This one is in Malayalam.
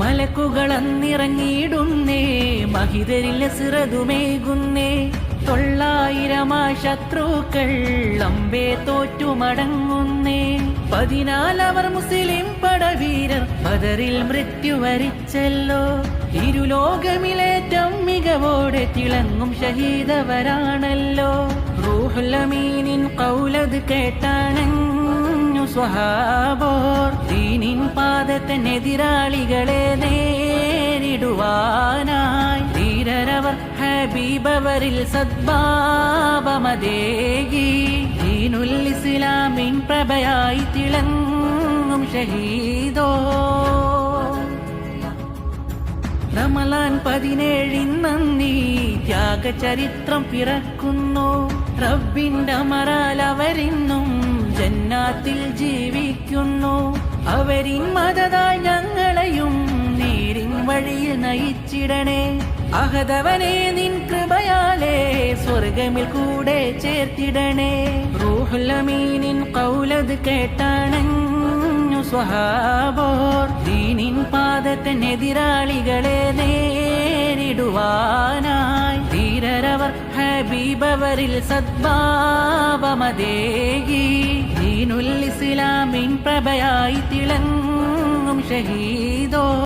മലക്കുകളന്നിറങ്ങിയിടുന്നേ, മഹിതരിൽ സിറതുമേകുന്നേ. 900 ശത്രുക്കൾ അമ്പേ തോറ്റുമടങ്ങുന്നേ. 14 അവർ മുസ്ലിം പടവീരർ ബദറിൽ മൃത്യു വരിച്ചല്ലോ. ഇരുലോകമിലേറ്റം മികവോടെ തിളങ്ങും ഷഹീദവരാണല്ലോ. റൂഹുൽ അമീനിൻ ഖൗലത് കേട്ടാണഞ്ഞു സ്വഹാബോർ. ദീനിൻ പാദത്തിനെതിരാളികളെ നേരിടുവാനായി ധീരരവർ ഹബീബവരിൽ സദ്ഭാവമതേകി. ദീനുൽ ഇസ്ലാമിൻ പ്രഭയായി തിളങ്ങും ഷഹീദോ. റമളാൻ 17 ത്യാഗചരിത്രം പിറക്കുന്നു. റബ്ബിന്റെ അമറാൽ അവരിന്നും ജന്നാത്തിൽ ജീവിക്കുന്നു. അവരിൻ മദതാൽ ഞങ്ങളെയും നേരിൻ വഴിയിൽ നയിച്ചിടണേ. അഹദവനെ നിൻ കൃപയാലേ സ്വർഗമിൽ കൂടെ ചേർത്തിടണേ. റൂഹുൽ അമീനിൻ ഖൗലത് കേട്ടാണഞ്ഞു സ്വഹാബോർ. ദീനിൻ പാദത്തിനെതിരാളികളെ നേരിടുവാനായി ധീരരവർ ഹബീബവരിൽ സദ്ഭാവമതേകി. ദീനുൽ ഇസ്ലാമിൻ പ്രഭയായി തിളങ്ങും ഷഹീദോ.